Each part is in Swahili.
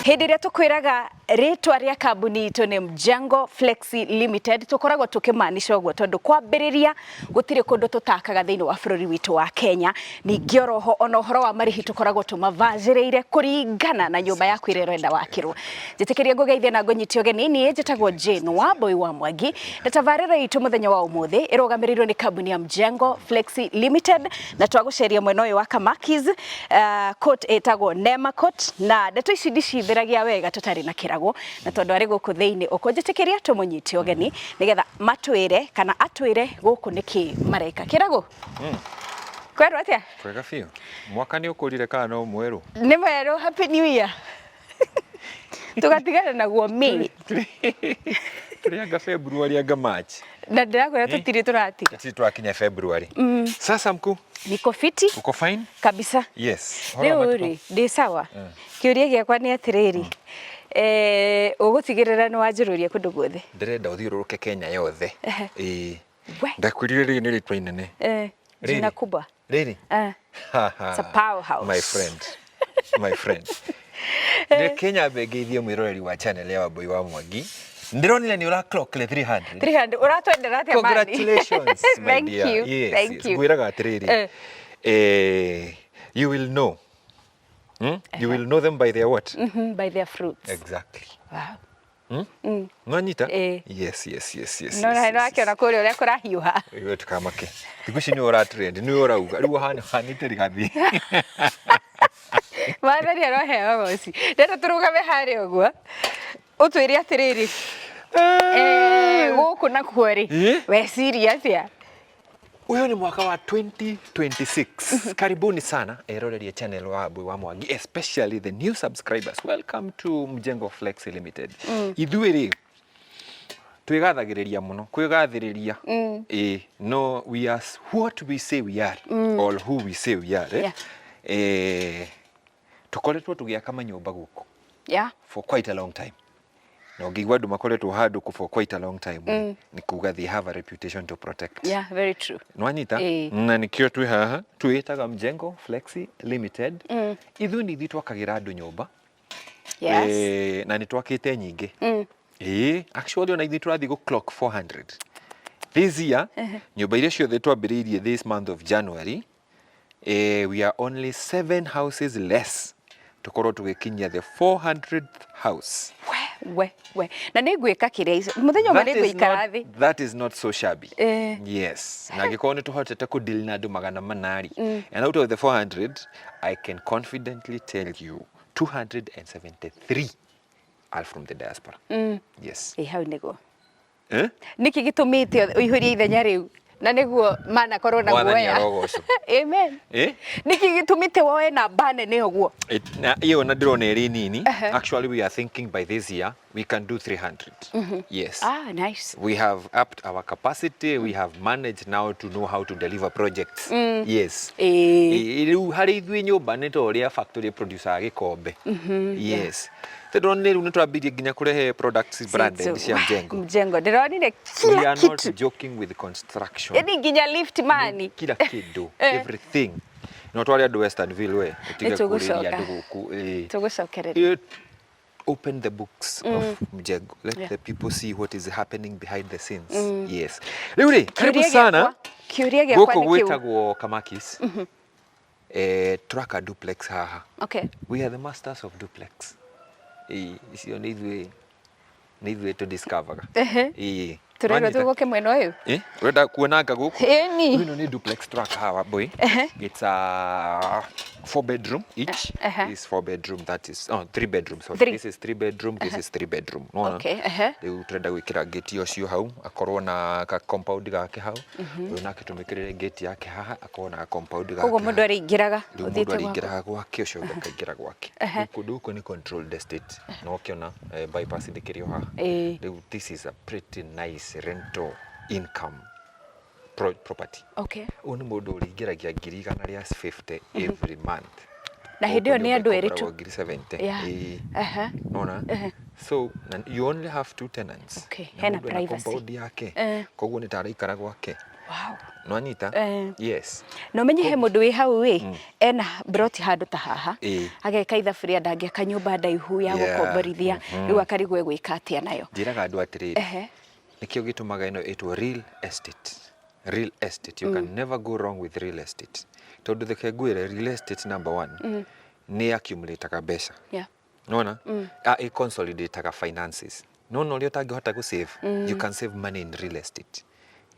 Hindi ria tukwiraga ritwa ria kambuni itu ni Mjengo Flexi Limited tukoragwo tukimaanisha uguo tondu kwambiriria gutire kundu tutakaga thiini wa bururi witu wa Kenya ningi oroho ona uhoro wa marihi tukoragwo tumavajireire kuringana na nyumba yaku ire renda wakirwo njitikiria ngugeithia na ngunyitio genini njitagwo Jane Wambui wa Mwangi ndatavarira itu muthenya wa umuthi irugamirirwo ni kambuni ya Mjengo Flexi Limited na twaguceria mwena uyu wa Kamakis court etagwo Nema Court na ndeto ici ndicithiragia wega tutari na kirago na tondu ari guku thiini ukunjitikiria tumunyite ogeni nigetha matwire kana atwire guku niki mareka kirago kwero atia kwega fio mwaka ni ukurire kana no mweru ni mweru happy new year tugatigana naguo May Rianga February anga March na ndirakwira tutiri turati sisi twakinya February sasa mkuu niko fiti uko fine kabisa yes Riuri ndi sawa kiuria giakwa ni atiriri ugutigirira ni wanjiruria kundu guothe ndirenda uthiururuke Kenya yothe ndakwirire ri ni ritwa inene jina kubwa really it's a powerhouse my friend ni Kenya begeithie mwiroreri wa channel ya Wambui wa Mwangi ndironile ni ura clock le 300 uratwendera atia mani congratulations my thank dear you yes, thank you gwiraga atiriri you will know you will know them by their what by their fruits exactly wow Nganyita yes no na akiona kuri uria kurahiuha iwe tukamake thiguci ni ura trend ni urauga riu hanite rigathi Mathari aroheo goci ndeta turugame hari uguo utwiri atiriri guku na kweri we serious ya uyo ni mwaka wa 2026 karibuni sana eroreri channel wa Wambui wa Mwangi especially the new subscribers welcome to Mjengo Flexi Limited ithuiri twigathagiriria muno kwigathiriria no we are what we say we are or who we say we are tukoretwo tugiaka manyumba guku for quite a long time no ngigwa andu makoretwo handu ku for quite a long time ni kuga they have a reputation to protect very true nwanyita na nikio twi haha twitaga Mjengo Flexi Limited ithu ni thi twakagira andu nyumba na ni twakite nyingi actually ona ithi turathi go clock 400 this year nyumba iria ciothe twambiriirie this month of January we are only 7 houses less tukorwo tugikinyia the 400th house we na ningwika kiria muthenya umwe ningwikara thi that is not so shabby yes na gikorwo ni tuhotete ku deal na andu magana manari and out of the 400 I can confidently tell you 273 are from the diaspora yes hau nego niki gitumite uihuria ithenya riu na niguo mana korwo na guoya amen niki gitumite woe na bane ne oguo iyo na ndiro ne ri nini actually we are thinking by this year we can do 300 yes nice we have upped our capacity we have managed now to know how to deliver projects yes riu hari ithui nyumba ni to ria factory producer agikombe yes Tedonne rune twambirie ginya kurehe products branded cia Mjengo ndironire kila kitu we are not joking with construction yani ginya lift money kila kitu everything no twari andu Westernville we utige kuriria andu guku tugucokereria open the books of Mjengo let the people see what is happening behind the scenes yes riu karibu sana kiuria gya kwa nikiu gwitagwo Kamakis Tracker duplex haha okay we are the masters of duplex icio ni ithuĩ to discover turero tugoke mweno uyu urenda kuonanga guku ni ino ni duplex track hawa Wambui it's a 4 bedroom each is 4 bedroom that is 3 bedroom sorry this is 3 bedroom this is 3 bedroom no okay riu turenda gwikira gate ucio hau akorwo na ka compound gake hau uyu nake tumikirire gate yake haha akorwo na compound gake koguo mundu aringiraga uthitiraga gwake ucio ngakaingira gwake kundu guku ni controlled estate no kiona bypass ndikirio haha riu this is a pretty nice rental income property okay uni mundu uringiragia 150 every month na hindio ni andu eri tu 70 nona so you only have 2 tenants okay hena privacy compound yake koguo ni taraikara gwake wow no anyita yes no menye he mundu wi hau wi ena broti handu ta haha ageka ithaburia ndangĩaka nyũmba ndaihu ya gũkomborithia rĩu akarigwo gwĩka atĩa nayo njĩraga andũ atĩrĩrĩ nikĩo gĩtũmaga ĩno ĩtwo real estate you can never go wrong with real estate tondu theke ngwĩre real estate number 1 nĩ accumulate mbeca nona a consolidate finances no ũrĩa ũtangĩhota gũ save you can save money in real estate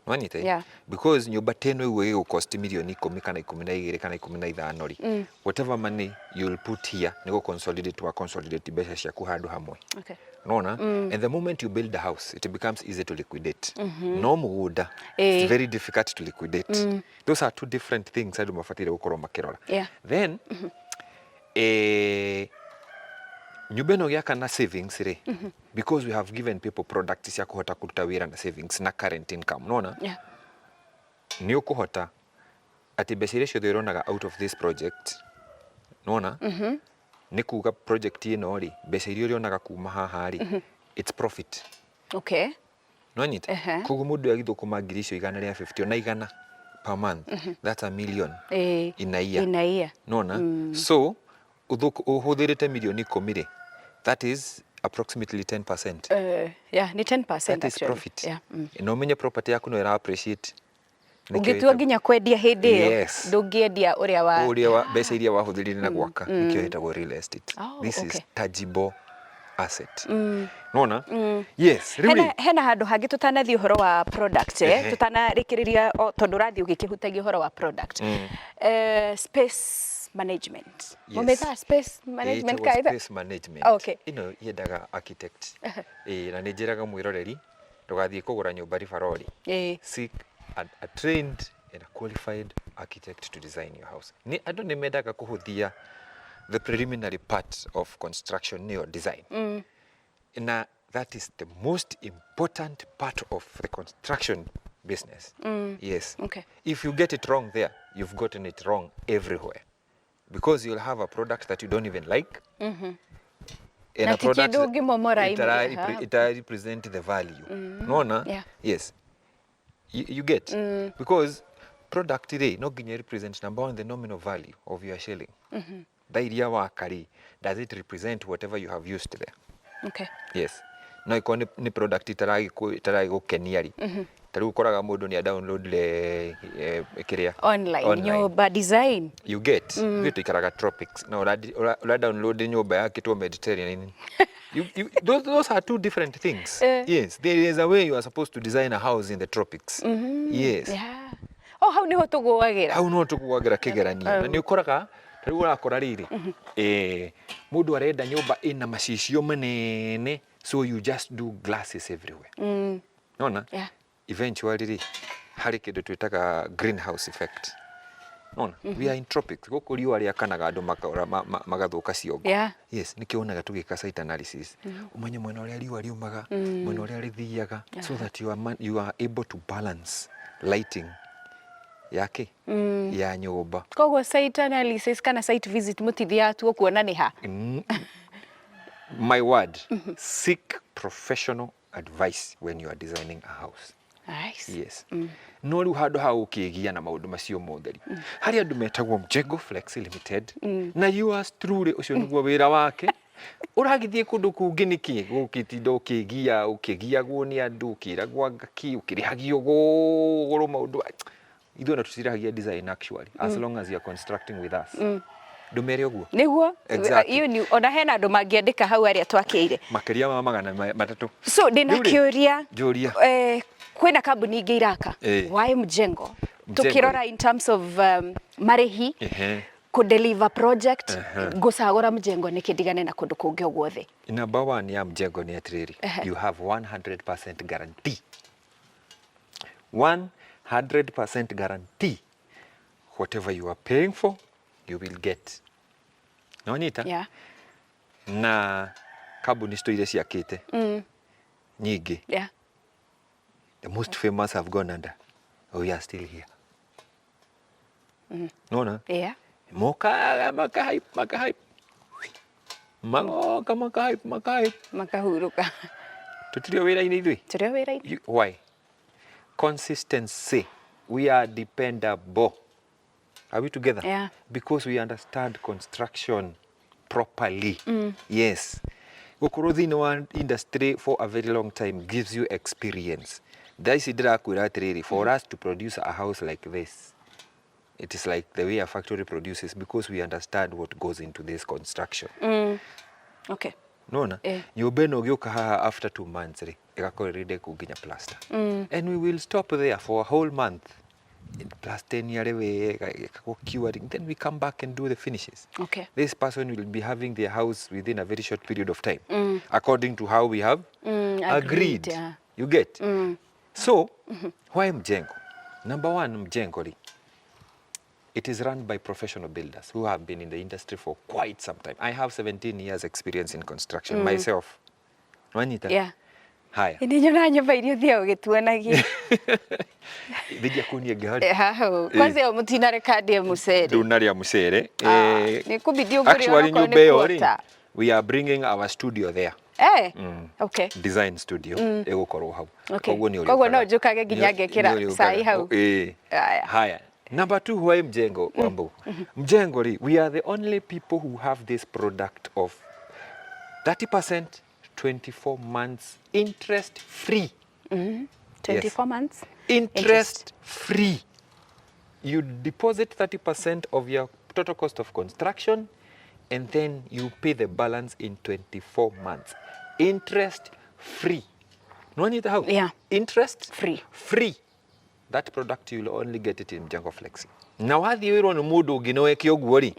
Wanite? Because nyumba teno iwe go cost milioni 10 kana 12 kana 15 ri. Whatever money you'll put here ni go consolidate mbeca ciaku handu hamwe. Okay. Nona? And the moment you build a house, it becomes easy to liquidate. No mugunda. It's very difficult to liquidate. Those are two different things andu mafatire gukorwo makirora. Then nyumba ĩno gĩaka na savings ri because we have given people products cia kuhota kuruta wĩra na savings na current income nona ni ukuhota ati mbeca iria ciothe ũronaga out of this project nona ni kuga project ĩno ri mbeca iria ũronaga kuma haha ri it's profit. Okay. No nyite kugu mundu agithukuma ngiri icio 150 na 100 per month that's $1 million in a year nona so uhuthirite milioni 10 ri that is approximately 10%. Ni 10% that actually. Is profit. No menye property yaku no ira appreciate. Ungetua nginya kwendia hindi iyo. Ndungĩendia uria wa mbeca iria wahuthirire na gwaka nikio hetagwo real estate. This is tangible asset. Nona? Yes, really. Hena handu hangi tutanathie uhoro wa product tutanarikiriria tondu rathie ugikihutagia uhoro wa product. Space management. Momeza space management kaida. Space management. Okay. Ino yendaga architect. Na nijiraga mwiroreri tugathie kugura nyumba ribarori. Seek a trained and a qualified architect to design your house. Ni andu nimendaga kuhuthia the preliminary part of construction or design. Na that is the most important part of the construction business. Yes. Okay. If you get it wrong there, you've gotten it wrong everywhere. Because you'll have a product that you don't even like. And a product it represent the value. No? Yes. You get. Because product today no ginya represent number one the nominal value of your shilling. Dairia wa kari, does it represent whatever you have used there? Okay. Yes. No iko ni product itaragi gukeniari. Tari ukoraga mundu ni download le kiria online nyumba design you get vitu ikaraga tropics na ula download nyumba yake to Mediterranean. Those are two different things. Yes, there is a way you are supposed to design a house in the tropics. Yes. Yeah. Hau niho tuguagira. Hau no tuguagira kigeranio. Na ni ukoraga tari urakora riri mundu arenda nyumba ina macicio manene so you just do glasses everywhere. Nona? Yeah. Eventually hari kindu twitaga greenhouse effect. Nona? We are in tropics. Guku riua riakanaga andu magathuka ciongo. Yes, nikionaga tugika site analysis. Umenye mwena uria riua riumaga, mwena uria rithiaga so that you are able to balance lighting yake ya nyumba. Koguo site analysis kana site visit mutithia tu kuona ni ha. My word, seek professional advice when you are designing a house. Nice. Yes. No riu handu ha ukigia na maundu macio motheri. Hari andu metagwo Mjengo Flexi Limited na yours truly ucio niguo wira wake. Uragithie kundu kungi niki gukitindo ukigiagwo ni andu ukiragwa ngaki ukirihagio goro maundu ithuĩ no tutirahagia design actually as long as you are constructing with us. Ndumere uguo niguo iyo ni ona hena andu mangiandika hau aria twakiire makiria ma magana matatu. So ndina kiuria kwina kambuni ingi iraka why Mjengo tukirora in terms of marihi ku deliver project gucagura Mjengo nikindigane na kundu kungi ogwothe. Number 1 ya Mjengo ni atiriri you have 100% guarantee. 100% guarantee whatever you are paying for you will get. No nita? Yeah. Na kambuni sto ile ciakite nyingi. Yeah. The most famous have gone under. We are still here. No? Yeah. Maka hype. Makahuruka. Tutirio wira ini ithui. Turio wira ini. Why? Consistency we are dependable. Are we together? Yeah. Because we understand construction properly. Yes. Gukorwo thĩinĩ wa industry for a very long time gives you experience. Thaisi ndĩrakwĩra atĩrĩrĩ, for us to produce a house like this, it is like the way a factory produces, because we understand what goes into this construction. Okay. Nona? Nyũmba ĩno ũgĩũka haha after 2 months ĩgakorwo ĩrĩ ndĩkũ nginya plaster. And we will stop there for a whole month. Plastering wega, curing, then we come back and do the finishes. Okay. This person will be having their house within a very short period of time, according to how we have agreed. Yeah. You get? So, why Mjengo? Number one, Mjengo, it is run by professional builders who have been in the industry for quite some time. I have 17 years experience in construction myself. Wanita? Yeah. Haya. Nĩnyona nyũmba iria ũthiaga ũgĩtuanagia. Thija kunia gari. Kwanza yo mũtinareka ndĩe mũcere. Ndũnarĩa mũcere. Nĩkũbidi ũgũre actually nyũmba ĩyo we are bringing our studio there. Okay. Design studio ĩgũkorwo hau. Koguo no njũkage nginya ngekĩra cai hau. Haya. Number 2, why Mjengo, Wambo? Mjengo, we are the only people who have this product of 30%, 24 months interest free. 24 months? Interest free. You deposit 30% of your total cost of construction, and then you pay the balance in 24 months. Interest free. No need how? Yeah. Interest free. Free. That product you will only get it in Mjengo Flexi. Now what you want to mudu ginoe kiogwori?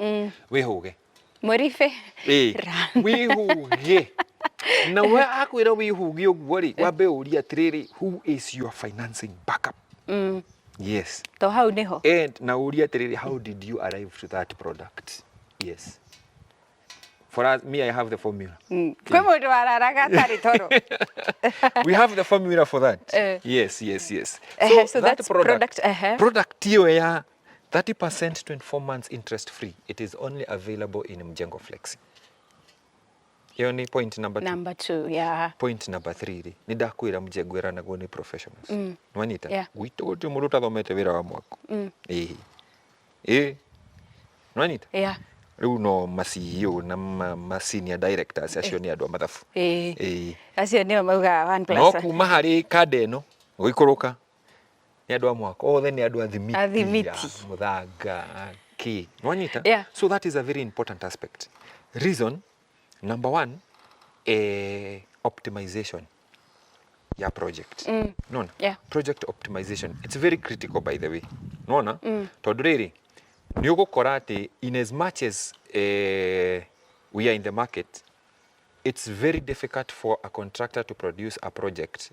We hoge. Morife. We hoge. Now where akwira we hoge ogwori? Wabe uria triri. Who is your financing backup? Yes. To how neho? And now uria triri. How did you arrive to that product? Yes. For us, me, I have the formula. We have the formula for that. Yes. So that's product. Product here, 30%, 24 months interest free. It is only available in Mjengo Flexi. Yoni point number 2. Number 2, yeah. Point number 3. Nidakwira Mjengo era nago ni professionals. Wanita. Yeah. Wito muruta thomete wira wa mwako. Wanita. Yeah. Riu no ma-CEO na senior directors acio ni andu a mathabu. Acio nio mauga 1+1. No kuma hari kanda ĩno gũikũrũka ni andu a mwaka othe ni andu athimiti muthanga ki nwanyita. Yeah. So that is a very important aspect. Reason number 1, optimization ya project. Nona? Yeah. Project optimization, it's very critical by the way. Nona? Tondu riri ni ugukora ati in as much as we are in the market, it's very difficult for a contractor to produce a project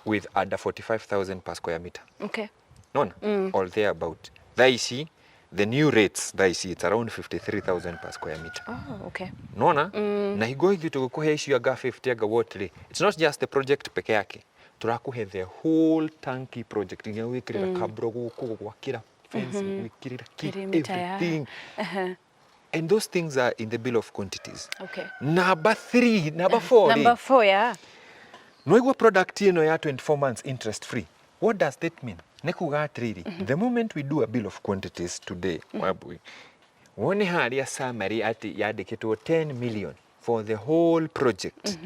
with under 45,000 per square meter. Okay. Nona? Or thereabout. Thaici, the new rates, thaici, it's around 53,000 per square meter. Oh, okay. Nona? Na higo hivi tugukuhe issue aga 50 aga water. It's not just the project peke yake. Turakuhe the whole tanki project. Nginya wikirira kabro guku gwakira fencing, wikirira everything. And those things are in the bill of quantities. Okay. Number 4. Number 4, yeah. No product ino ya 24 months interest free. What does that mean? Nekuga atiriri. The moment we do a bill of quantities today, wabui, wone haria summary ati yandikitwo 10 million for the whole project.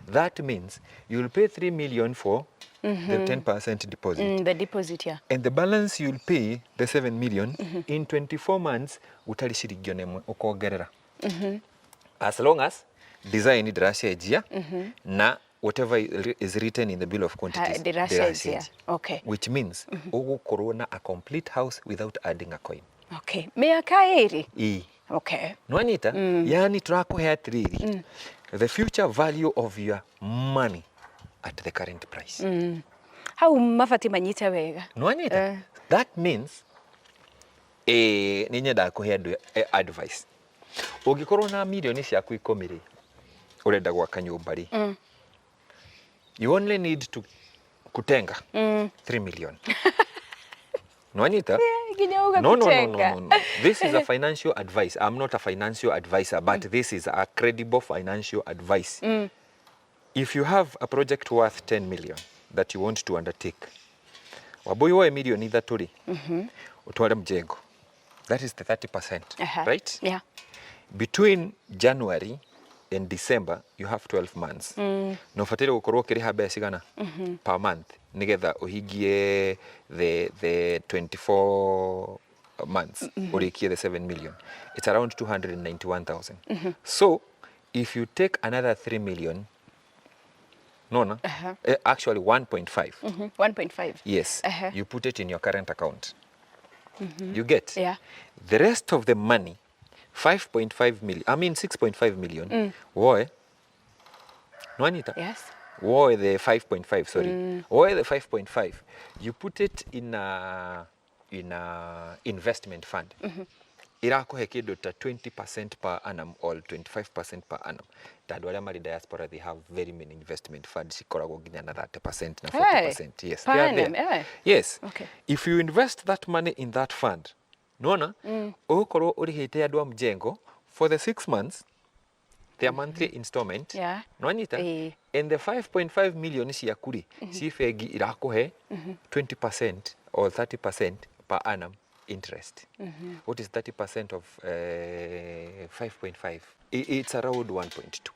That means you'll pay 3 million for the 10% deposit. The deposit, yeah. And the balance you'll pay, the 7 million, in 24 months, utarishirigio nemwe ukongerera. As long as design idrashejia na whatever is written in the bill of quantities, dirashejia. Okay. Which means ugukorwo na a complete house without adding a coin. Okay. Miaka 2. Okay. Nwanita, yani turakuhe atiriri. The future value of your money at the current price. How mafati manyita wega? Nwanita, that means ninyenda kuhe advice. Ugikorwo na milioni ciaku 10 urenda gwaka nyumba ri. You only need to kutenga 3 million. Nwanita? No. This is a financial advice. I'm not a financial advisor, but this is a credible financial advice. If you have a project worth 10 million that you want to undertake, Wambui woe milioni 3 ri utware mjengo, that is the 30%, right? Yeah. Between January and December you have 12 months. No fatire gukorwo ukiriha mbeca cigana per month nigetha uhingie the 24 months urikie the 7 million. It's around 291,000. So if you take another 3 million, actually 1.5. 1.5. Yes. You put it in your current account. You get? Yeah. The rest of the money, 5.5 million, I mean 6.5 million, woe, no Anita? Yes. Woe the 5.5, sorry. Woe the 5.5. You put it in a investment fund. Irakuhe kindu ta 20% per annum or 25% per annum. Tadu aria mari diaspora, they have very many investment funds. Ikoragwo nginya na 30% na 40%. Yes, they are there. Yes. Okay. If you invest that money in that fund, nona, ukorwo urihite andu a mjengo for the 6 months, their monthly installment. Yeah. No Anita? And the 5.5 million ciakuri, si fegi irakuhe 20% or 30% per annum interest. What is 30% of 5.5? It's around 1.2.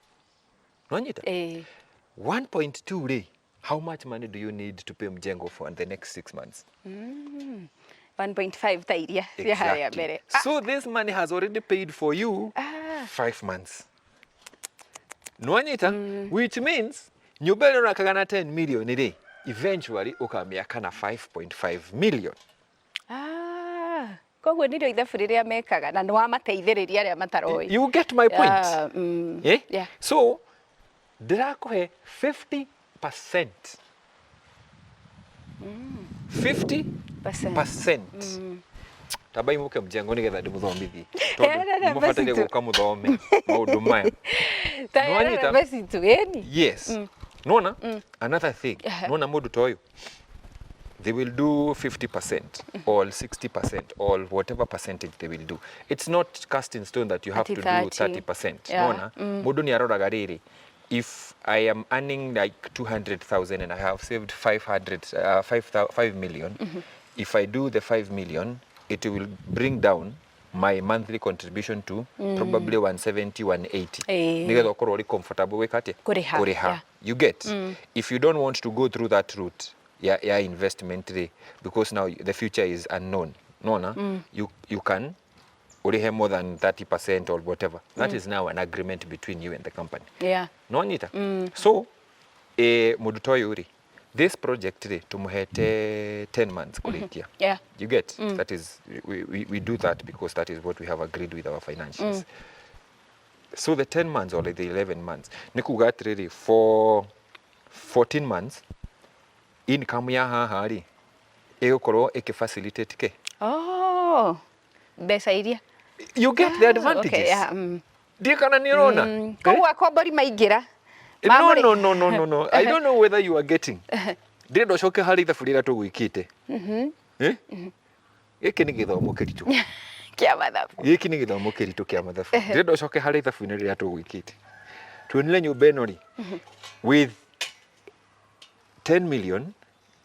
No Anita? 1.2 re. How much money do you need to pay mjengo for the next 6 months? 1.5 tairia. Exactly. So this money has already paid for you 5 months. No Anita? Which means nyumba ino nakagana 10 million ire. Eventually ukamiaka na 5.5 million. Koguo ndio ithabu riria mekaga na nwa mateithiriria aria mataroi. You get my point? Yeah. So ndirakuhe 50%. 50%. Tabai muke mjengo nigetha ndimuthomithie. Tondu mufataire guka muthome maundu maya. Tayari basi tueni. Yes. Nona, another thing. Nona mundu toyo. They will do 50% or 60% or whatever percentage they will do. It's not cast in stone that you have to do 30%. Nona, mundu ni aroraga riri. If I am earning like 200,000 and I have saved 5 million, if I do the 5 million, it will bring down my monthly contribution to probably 170, 180. Nigetha ukorwo uri comfortable with kati kuriha. You get? If you don't want to go through that route, yeah, investment because now the future is unknown. You can urihe more than 30% or whatever. That is now an agreement between you and the company. Yeah. No Anita? So, mundu toyo uri. This project tumuhete 10 months kurikia. Yeah. You get? That is we do that because that is what we have agreed with our financials. So the 10 months or the 11 months nikuga atiriri for 14 months income ya haha ri igukorwo ikifacilitate ke. Mbeca iria. You get the advantages. Okay, yeah. Ndiye kana ni rona. Koguo akombori maingira. No. I don't know whether you are getting. Ndire ndocoke hari ithabu rira tugwikite. Giki ni githomo kiritu. Kia mathabu. Giki ni githomo kiritu kia mathabu. Ndire ndocoke hari ithabu rira tugwikite. Tuonile nyumba ino ri. With 10 million,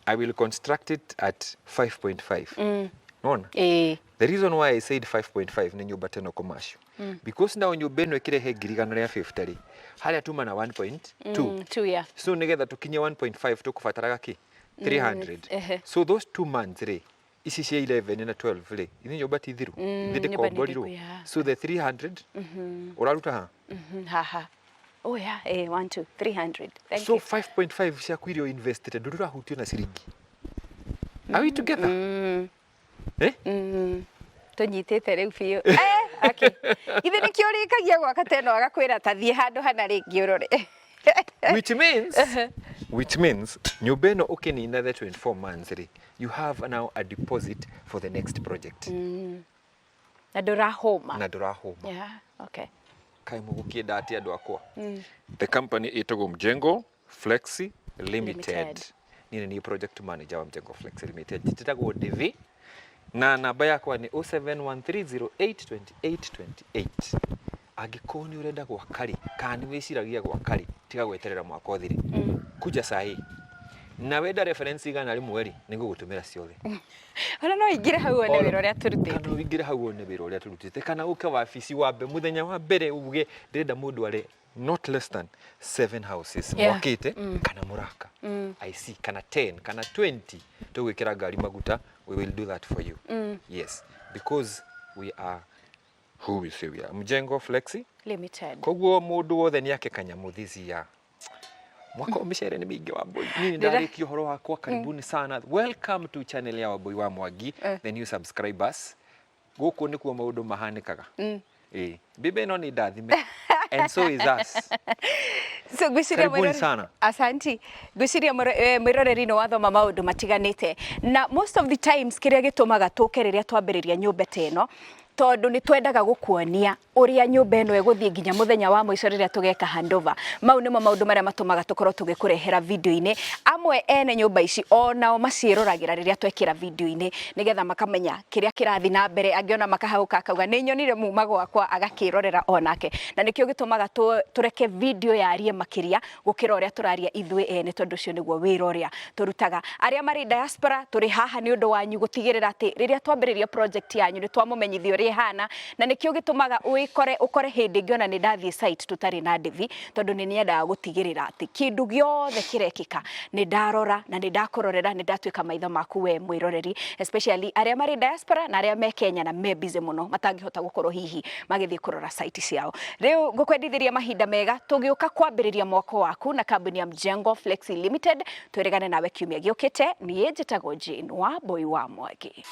I will construct it at 5.5. Nona? The reason why I said 5.5 ni nyumba teno commercial. Because now nyumba ino ikirehe ngirigana ria 50 ri. Haria tuma na 1.2. Yeah. So nigetha tukinye 1.5 tukubataraga ki 300. So those 2 months ri ici cia 11 na 12 ri ini nyumba ti thiru ndinde komborirwo. So the 300 uraruta ha? Haha. Oh yeah, 1 2 300. Thank you. So 5.5 cia kwirio invested ndurura hutio na ciringi. Are we together? Tunyitite riu biu. Okay. Ithe nikio rikagia gwaka teno agakwira ta thie handu hana ringi urore. Which means nyumba ino ukinina the 24 months ri you have now a deposit for the next project. Na ndurahoma. Yeah, okay. Kai mugukienda ati andu akwa. The company itagwo Mjengo Flexi Limited. Nini ni project manager wa Mjengo Flexi Limited. Jitagwo Devi. Na namba yakwa ni 0713082828. Angĩkorwo nĩ ũrenda gwakari kana nĩ wĩciragia gwakari tiga gweterera mwaka ũthire. Kuja saa hii na wenda reference igana rimwe ri nigugutumira ciothe ona no ingire hau one wira uria turutite kana ingire hau one wira uria turutite kana uke wabici wambe muthenya wa mbere uge ndenda mundu ari not less than 7 houses mwakite kana muraka I see kana 10 kana 20 tugwikira ngari maguta we will do that for you yes because we are who we say we are Mjengo Flexi Limited koguo mundu wothe ni ake kanyamuthisi ya mwaka umichere ni mingi wa boy nini ndariki horo wakwa karibuni sana welcome to channel ya Wambui wa Mwangi the new subscribers guku ni kuo maundu mahanikaga bibe no ni ndathime and so is us so gwiciria mwirore asanti gwiciria mwiroreri no wathoma maundu matiganite na most of the times kiria gitumaga tuke riria twambiriria nyumba teno tondu ni twendaga gukuonia uria nyumba eno eguthie nginya muthenya wa mwico riria tugeka handover mau nimo maundu maria matumaga tukorwo tugikurehera video-ini amwe ene nyumba ici onao macieroragira riria twekira video-ini nigetha makamenya kiria kirathi na mbere angiona makahauka akauga ni nyonire muma gwakwa agakirorera onake na nikio gitumaga tureke video yarie makiria gukira uria turaria ithwe ene tondu cio niguo wira uria turutaga aria mari diaspora turi haha ni undu wanyu gutigirira ati riria twambiriria project yanyu ni twamumenyithio ri hana na nikio gitumaga ukore hindi ngiona ni ndathie site tutari na ndivi tondu ni niendaga gutigirira ati kindu giothe kirekika ni ndarora na ni ndakororera ni ndatwika maitho maku we mwiroreri especially aria mari diaspora na aria me Kenya na me busy muno matangihota gukorwo hihi magithie kurora site ciao riu ngukwendithiria mahinda mega tugiuka kwambiriria mwako waku na kambuni ya Mjengo Flexi Limited twirigane nawe kiumia giukite ni njitagwo Jane Wambui wa Mwangi.